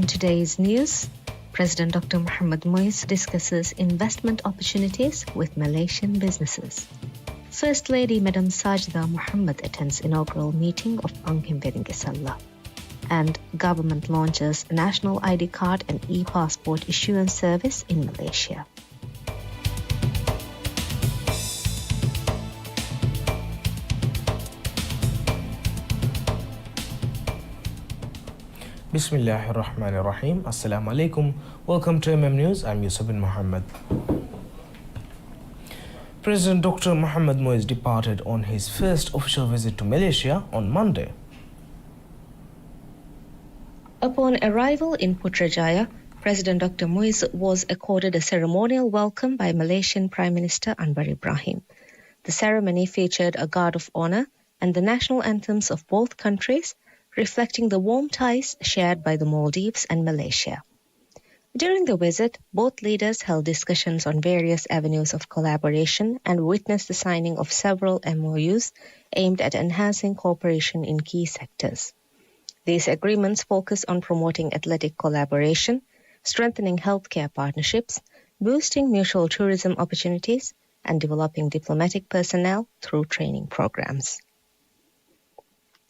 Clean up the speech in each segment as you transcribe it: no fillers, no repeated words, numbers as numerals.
today's news, President Dr. Mohamed Moise discusses investment opportunities with Malaysian businesses. First Lady Madam Sajida Mohammed attends inaugural meeting of Panghim Vedingesalla. And government launches national ID card and e-passport issuance service in Malaysia. Bismillahirrahmanirrahim. Assalamu alaikum. Welcome to News. I'm Yusuf bin Mohammed. President Dr. Mohamed Moise departed on his first official visit to Malaysia on Monday. Upon arrival in Putrajaya, President Dr. Moise was accorded a ceremonial welcome by Malaysian Prime Minister Anwar Ibrahim. The ceremony featured a guard of honor and the national anthems of both countries, reflecting the warm ties shared by the Maldives and Malaysia. During the visit, both leaders held discussions on various avenues of collaboration and witnessed the signing of several MOUs aimed at enhancing cooperation in key sectors. These agreements focus on promoting athletic collaboration, strengthening healthcare partnerships, boosting mutual tourism opportunities, and developing diplomatic personnel through training programs.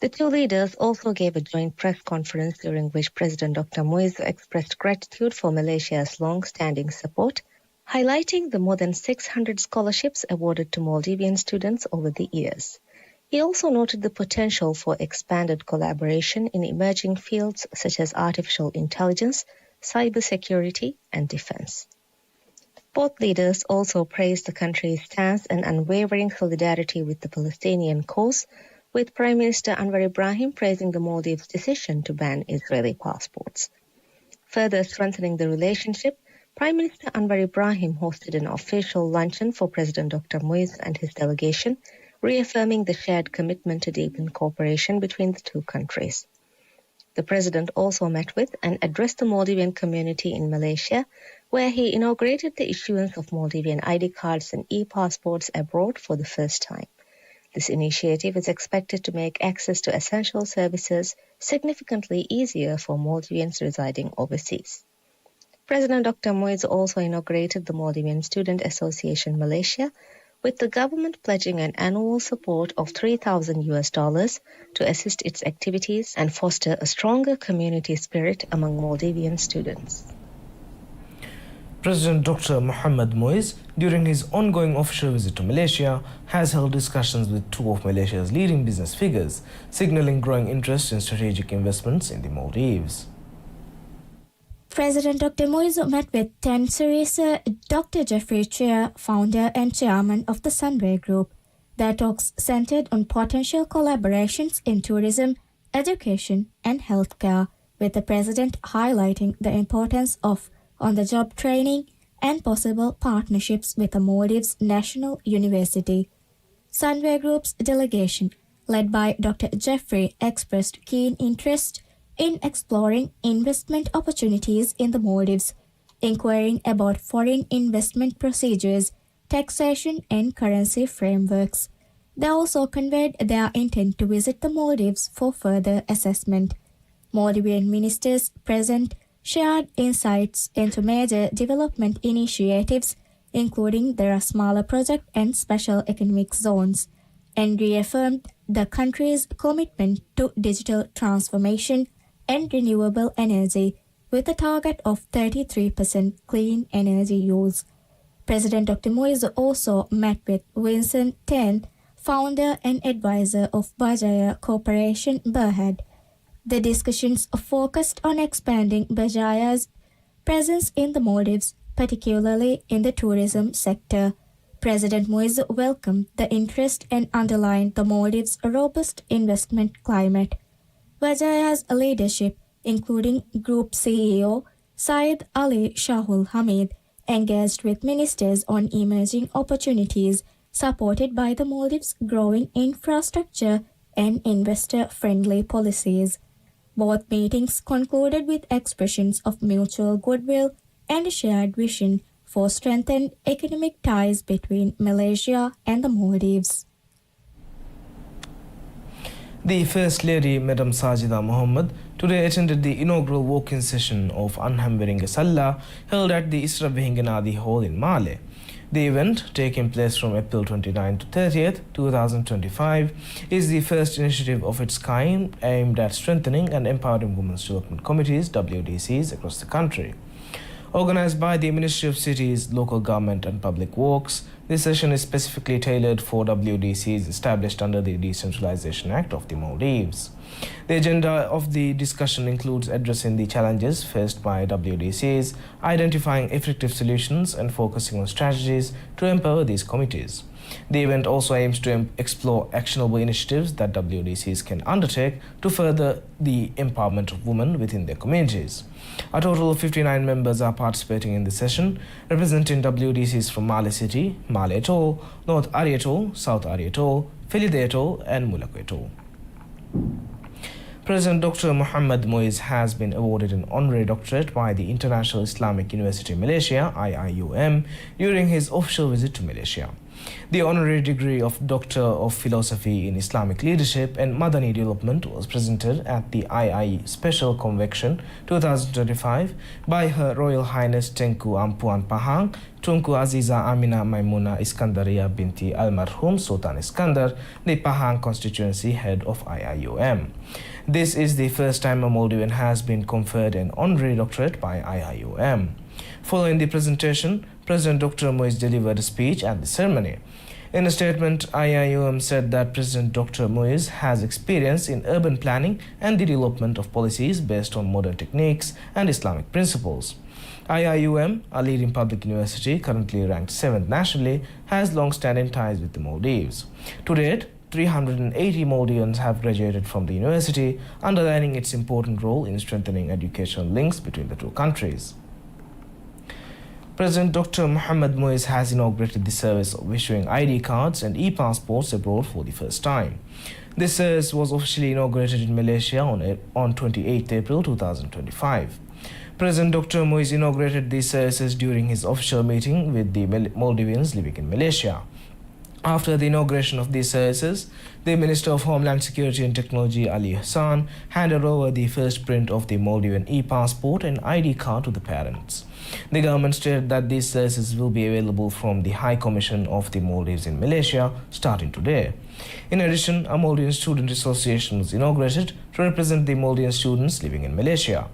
The two leaders also gave a joint press conference during which President Dr. Moise expressed gratitude for Malaysia's long-standing support, highlighting the more than 600 scholarships awarded to Maldivian students over the years. He also noted the potential for expanded collaboration in emerging fields such as artificial intelligence, cybersecurity, and defense. Both leaders also praised the country's stance and unwavering solidarity with the Palestinian cause, with Prime Minister Anwar Ibrahim praising the Maldives' decision to ban Israeli passports. Further strengthening the relationship, Prime Minister Anwar Ibrahim hosted an official luncheon for President Dr. Moise and his delegation, reaffirming the shared commitment to deepen cooperation between the two countries. The President also met with and addressed the Maldivian community in Malaysia, where he inaugurated the issuance of Maldivian ID cards and e-passports abroad for the first time. This initiative is expected to make access to essential services significantly easier for Maldivians residing overseas. President Dr. Moise also inaugurated the Maldivian Student Association Malaysia, with the government pledging an annual support of $3,000 to assist its activities and foster a stronger community spirit among Maldivian students. President Dr. Mohamed Moise, during his ongoing official visit to Malaysia, has held discussions with two of Malaysia's leading business figures, signaling growing interest in strategic investments in the Maldives. President Dr. Moise met with Tan Serisa Dr. Jeffrey Chia, founder and chairman of the Sunway Group. Their talks centered on potential collaborations in tourism, education, and healthcare, with the president highlighting the importance of on-the-job training and possible partnerships with the Maldives National University. Sunway Group's delegation, led by Dr. Jeffrey, expressed keen interest in exploring investment opportunities in the Maldives, inquiring about foreign investment procedures, taxation, and currency frameworks. They also conveyed their intent to visit the Maldives for further assessment. Maldivian ministers present shared insights into major development initiatives, including the Rasmala project and special economic zones, and reaffirmed the country's commitment to digital transformation and renewable energy, with a target of 33% clean energy use. President Dr. Moise also met with Vincent Tan, founder and advisor of Berjaya Corporation Berhad. The discussions focused on expanding Berjaya's presence in the Maldives, particularly in the tourism sector. President Moise welcomed the interest and underlined the Maldives' robust investment climate. Berjaya's leadership, including Group CEO Syed Ali Shahul Hamid, engaged with ministers on emerging opportunities supported by the Maldives' growing infrastructure and investor-friendly policies. Both meetings concluded with expressions of mutual goodwill and a shared vision for strengthened economic ties between Malaysia and the Maldives. The First Lady, Madam Sajida Mohammed, today attended the inaugural walk-in session of Anhamberinga Salla held at the Isra Behinganadi Hall in Male. The event, taking place from April 29 to 30th, 2025, is the first initiative of its kind aimed at strengthening and empowering women's development committees, WDCs, across the country. Organized by the Ministry of Cities, Local Government and Public Works, this session is specifically tailored for WDCs established under the Decentralization Act of the Maldives. The agenda of the discussion includes addressing the challenges faced by WDCs, identifying effective solutions and focusing on strategies to empower these committees. The event also aims to explore actionable initiatives that WDCs can undertake to further the empowerment of women within their communities. A total of 59 members are participating in the session, representing WDCs from Male City, Male Atoll, North Ari Atoll, South Ari Atoll, Felide Atoll and Mulaku Atoll. President Dr. Muhammad Muiz has been awarded an honorary doctorate by the International Islamic University Malaysia, IIUM, during his official visit to Malaysia. The honorary degree of Doctor of Philosophy in Islamic Leadership and Madani Development was presented at the II Special Convention 2025 by Her Royal Highness Tengku Ampuan Pahang, Tunku Aziza Amina Maimuna Iskandaria binti Almarhum Sultan Iskandar, the Pahang constituency head of IIUM. This is the first time a Maldivian has been conferred an honorary doctorate by IIUM. Following the presentation, President Dr. Muiz delivered a speech at the ceremony. In a statement, IIUM said that President Dr. Muiz has experience in urban planning and the development of policies based on modern techniques and Islamic principles. IIUM, a leading public university currently ranked 7th nationally, has long-standing ties with the Maldives. To date, 380 Maldivians have graduated from the university, underlining its important role in strengthening educational links between the two countries. President Dr. Muhammad Muiz has inaugurated the service of issuing ID cards and e-passports abroad for the first time. This service was officially inaugurated in Malaysia on 28 April 2025. President Dr. Muiz inaugurated these services during his official meeting with the Maldivians living in Malaysia. After the inauguration of these services, the Minister of Homeland Security and Technology, Ali Hassan, handed over the first print of the Maldivian e-passport and ID card to the parents. The government stated that these services will be available from the High Commission of the Maldives in Malaysia starting today. In addition, a Maldivian Student Association was inaugurated to represent the Maldivian students living in Malaysia.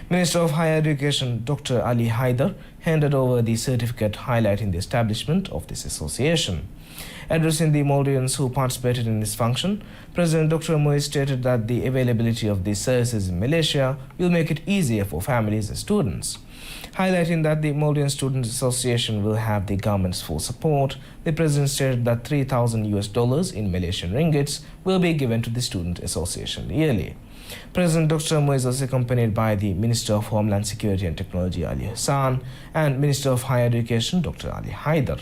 Minister of Higher Education Dr. Ali Haider handed over the certificate highlighting the establishment of this association. Addressing the Maldivians who participated in this function, President Dr. Muiz stated that the availability of these services in Malaysia will make it easier for families and students. Highlighting that the Maldivian Students Association will have the government's full support, the President stated that $3,000 in Malaysian ringgits will be given to the Student Association yearly. President Dr. Muiz was accompanied by the Minister of Homeland Security and Technology, Ali Hassan, and Minister of Higher Education, Dr. Ali Haider.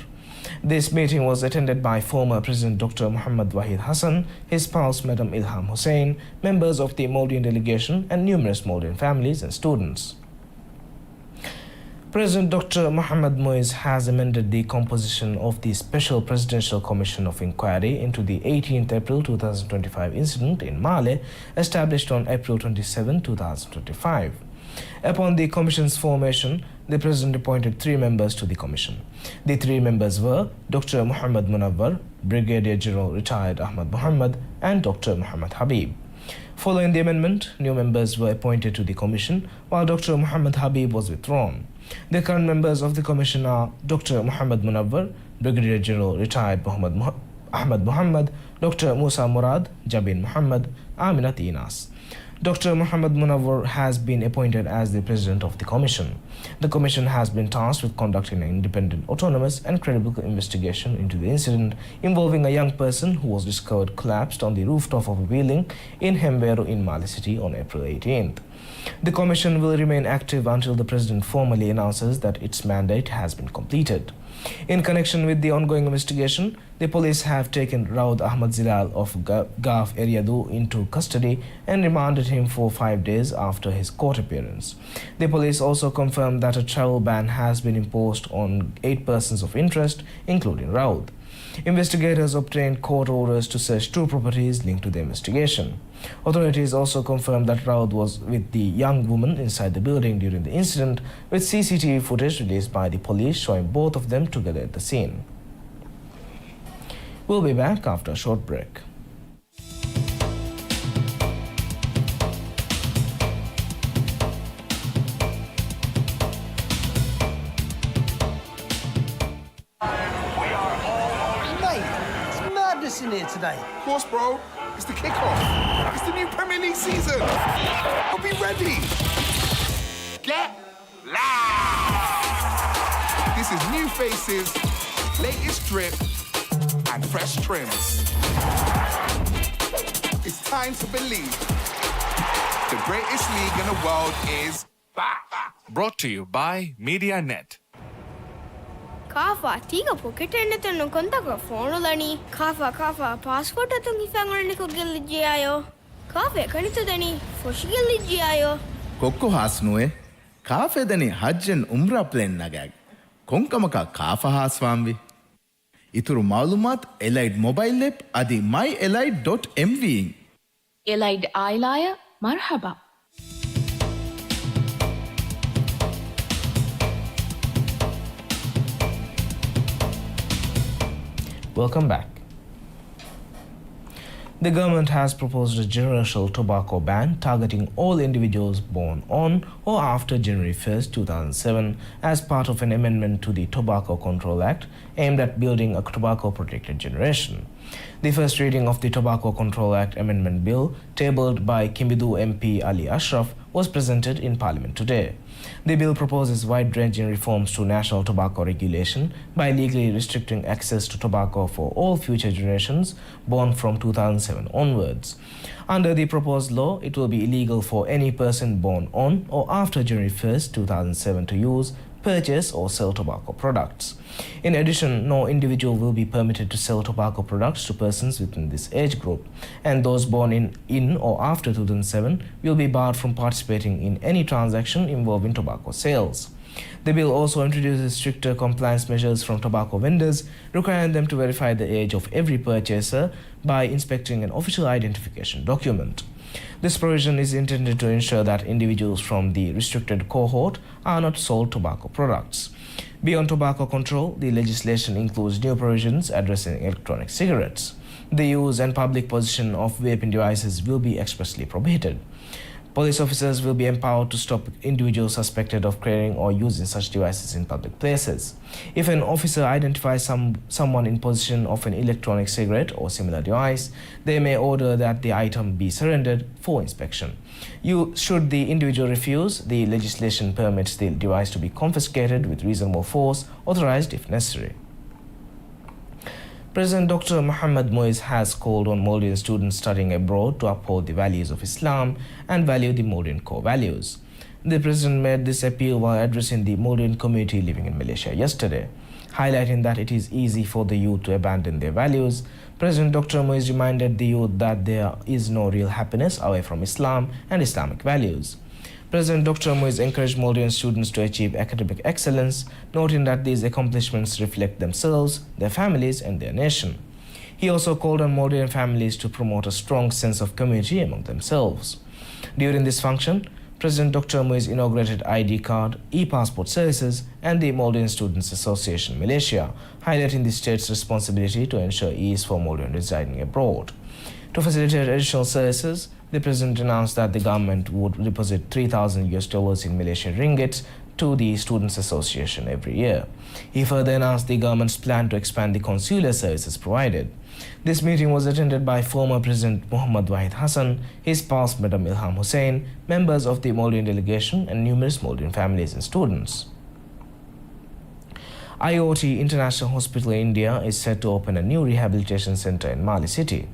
This meeting was attended by former President Dr. Muhammad Wahid Hassan, his spouse Madam Ilham Hussein, members of the Maldivian delegation, and numerous Maldivian families and students. President Dr. Muhammad Muiz has amended the composition of the Special Presidential Commission of Inquiry into the 18th April 2025 incident in Male, established on April 27, 2025. Upon the Commission's formation, the President appointed 3 members to the Commission. The 3 members were Dr. Muhammad Munawwar, Brigadier General Retired Ahmad Muhammad, and Dr. Muhammad Habib. Following the amendment, new members were appointed to the Commission, while Dr. Muhammad Habib was withdrawn. The current members of the Commission are Dr. Muhammad Munawwar, Brigadier General Retired Ahmad Muhammad, Dr. Musa Murad, Jabin Muhammad, Aminat Inas. Dr. Muhammad Munawwar has been appointed as the President of the Commission. The Commission has been tasked with conducting an independent, autonomous and credible investigation into the incident involving a young person who was discovered collapsed on the rooftop of a building in Hemberu in Male City on April 18th. The Commission will remain active until the President formally announces that its mandate has been completed. In connection with the ongoing investigation, the police have taken Raud Ahmad Zilal of Gaf Eriadu into custody and remanded him for 5 days after his court appearance. The police also confirmed that a travel ban has been imposed on 8 persons of interest, including Raud. Investigators obtained court orders to search 2 properties linked to the investigation. Authorities also confirmed that Raud was with the young woman inside the building during the incident, with CCTV footage released by the police showing both of them together at the scene. We'll be back after a short break. In here today. Of course, bro. It's the kickoff. It's the new Premier League season. I'll be ready. Get loud. This is new faces, latest drip, and fresh trims. It's time to believe. The greatest league in the world is back. Brought to you by MediaNet. Kafa, tiga pocket and the no contact phone lani. Kafa, passport at the family gilligiayo. Kafe, Kanitani, for shigilligiayo. Kokko hasnuwe, kafe dani hajjan umra plan nagag. Konkamaka kafa haswambi. Ituru malumat Elite mobile app adi myelite.mv. Elite Ailaya, marhaba. Welcome back. The government has proposed a general tobacco ban targeting all individuals born on or after January 1st, 2007 as part of an amendment to the Tobacco Control Act aimed at building a tobacco-protected generation. The first reading of the Tobacco Control Act Amendment Bill, tabled by Kimbidu MP Ali Ashraf, was presented in Parliament today. The bill proposes wide-ranging reforms to national tobacco regulation by legally restricting access to tobacco for all future generations born from 2007 onwards. Under the proposed law, it will be illegal for any person born on or after January 1st, 2007 to use, purchase or sell tobacco products. In addition, no individual will be permitted to sell tobacco products to persons within this age group, and those born in or after 2007 will be barred from participating in any transaction involving tobacco sales. The bill also introduces stricter compliance measures from tobacco vendors, requiring them to verify the age of every purchaser by inspecting an official identification document. This provision is intended to ensure that individuals from the restricted cohort are not sold tobacco products. Beyond tobacco control, the legislation includes new provisions addressing electronic cigarettes. The use and public possession of vaping devices will be expressly prohibited. Police officers will be empowered to stop individuals suspected of carrying or using such devices in public places. If an officer identifies someone in possession of an electronic cigarette or similar device, they may order that the item be surrendered for inspection. Should the individual refuse, the legislation permits the device to be confiscated with reasonable force, authorized if necessary. President Dr. Mohammad Moise has called on Maldivian students studying abroad to uphold the values of Islam and value the Maldivian core values. The president made this appeal while addressing the Maldivian community living in Malaysia yesterday. Highlighting that it is easy for the youth to abandon their values, President Dr. Moise reminded the youth that there is no real happiness away from Islam and Islamic values. President Dr. Moise encouraged Maldivian students to achieve academic excellence, noting that these accomplishments reflect themselves, their families, and their nation. He also called on Maldivian families to promote a strong sense of community among themselves. During this function, President Dr. Moise inaugurated ID card, e-passport services, and the Maldivian Students Association Malaysia, highlighting the state's responsibility to ensure ease for Maldivians residing abroad. To facilitate additional services, the president announced that the government would deposit $3,000 in Malaysian ringgit to the Students Association every year. He further announced the government's plan to expand the consular services provided. This meeting was attended by former President Muhammad Wahid Hassan, his spouse Madam Ilham Hussein, members of the Maldivian delegation, and numerous Maldivian families and students. IOT International Hospital India is set to open a new rehabilitation center in Mali City.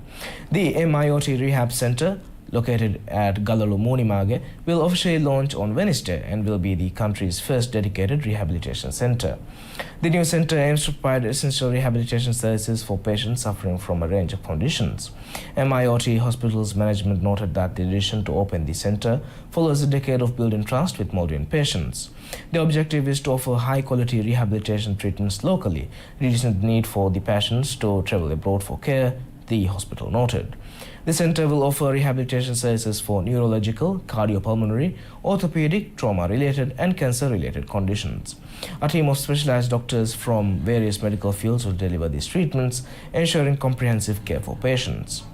The MIOT Rehab Center, located at Galalu Monimage, will officially launch on Wednesday and will be the country's first dedicated rehabilitation centre. The new centre aims to provide essential rehabilitation services for patients suffering from a range of conditions. MIOT Hospitals Management noted that the decision to open the centre follows a decade of building trust with Maldivian patients. The objective is to offer high-quality rehabilitation treatments locally, reducing the need for the patients to travel abroad for care, the hospital noted. The centre will offer rehabilitation services for neurological, cardiopulmonary, orthopedic, trauma-related and cancer-related conditions. A team of specialized doctors from various medical fields will deliver these treatments, ensuring comprehensive care for patients.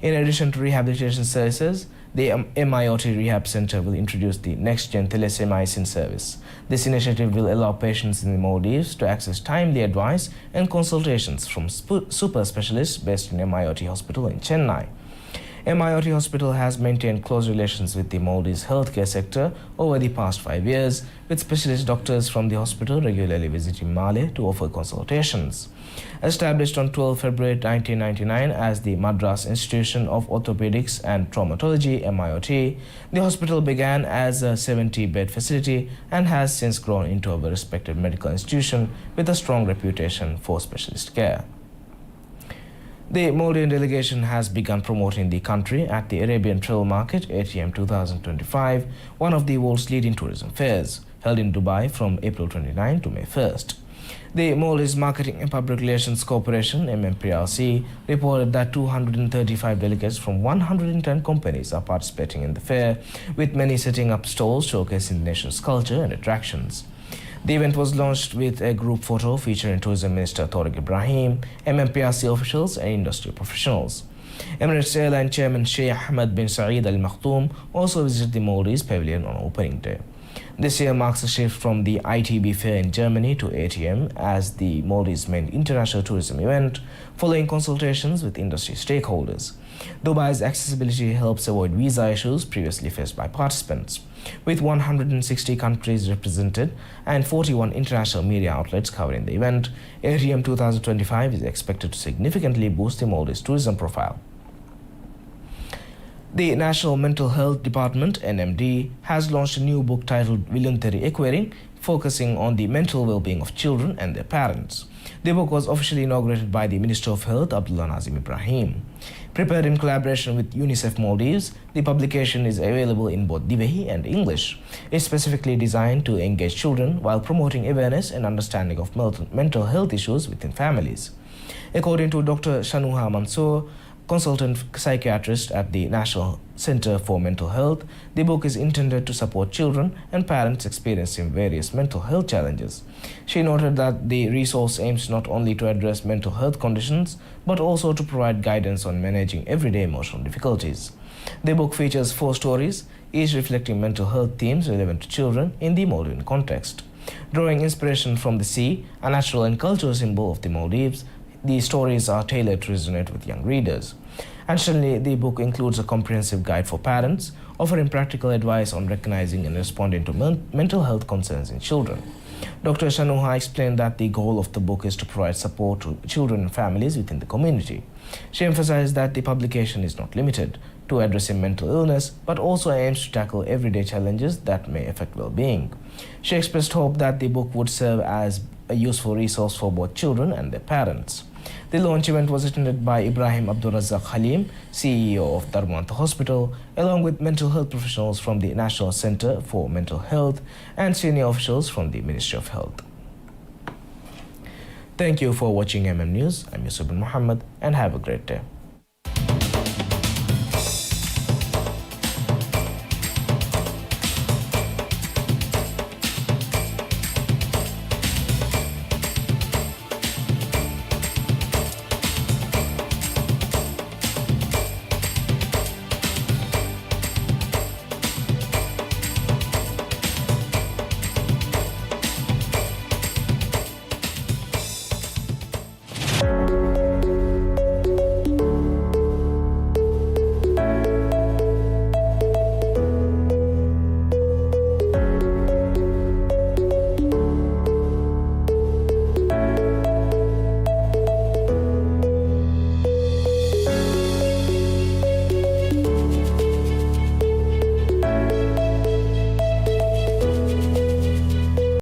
In addition to rehabilitation services, the MIOT Rehab Centre will introduce the next-gen telemedicine service. This initiative will allow patients in the Maldives to access timely advice and consultations from super specialists based in MIOT Hospital in Chennai. MIOT Hospital has maintained close relations with the Maldives healthcare sector over the past 5 years, with specialist doctors from the hospital regularly visiting Male to offer consultations. Established on 12 February 1999 as the Madras Institution of Orthopedics and Traumatology (MIOT), the hospital began as a 70-bed facility and has since grown into a respected medical institution with a strong reputation for specialist care. The Maldivian delegation has begun promoting the country at the Arabian Travel Market ATM 2025, one of the world's leading tourism fairs, held in Dubai from April 29 to May 1st. The Maldives Marketing and Public Relations Corporation (MMPRC) reported that 235 delegates from 110 companies are participating in the fair, with many setting up stalls showcasing the nation's culture and attractions. The event was launched with a group photo featuring Tourism Minister Tariq Ibrahim, MMPRC officials and industry professionals. Emirates Airline Chairman Sheikh Ahmed bin Saeed Al Maktoum also visited the Maldives Pavilion on opening day. This year marks a shift from the ITB fair in Germany to ATM as the Maldives' main international tourism event, following consultations with industry stakeholders. Dubai's accessibility helps avoid visa issues previously faced by participants. With 160 countries represented and 41 international media outlets covering the event, ATM 2025 is expected to significantly boost the Maldives' tourism profile. The National Mental Health Department (NMD) has launched a new book titled Voluntary Equating, focusing on the mental well-being of children and their parents. The book was officially inaugurated by the Minister of Health, Abdullah Nazim Ibrahim. Prepared in collaboration with UNICEF Maldives, the publication is available in both Divehi and English. It's specifically designed to engage children while promoting awareness and understanding of mental health issues within families. According to Dr. Shanuha Mansoor, consultant psychiatrist at the National Center for Mental Health, the book is intended to support children and parents experiencing various mental health challenges. She noted that the resource aims not only to address mental health conditions, but also to provide guidance on managing everyday emotional difficulties. The book features 4 stories, each reflecting mental health themes relevant to children in the Maldivian context. Drawing inspiration from the sea, a natural and cultural symbol of the Maldives, these stories are tailored to resonate with young readers. Additionally, the book includes a comprehensive guide for parents, offering practical advice on recognizing and responding to mental health concerns in children. Dr. Shanuha explained that the goal of the book is to provide support to children and families within the community. She emphasized that the publication is not limited to addressing mental illness, but also aims to tackle everyday challenges that may affect well-being. She expressed hope that the book would serve as a useful resource for both children and their parents. The launch event was attended by Ibrahim Abdul Razak Halim, CEO of Darmanta Hospital, along with mental health professionals from the National Center for Mental Health and senior officials from the Ministry of Health. Thank you for watching MM News. I'm Yusuf bin Muhammad and have a great day.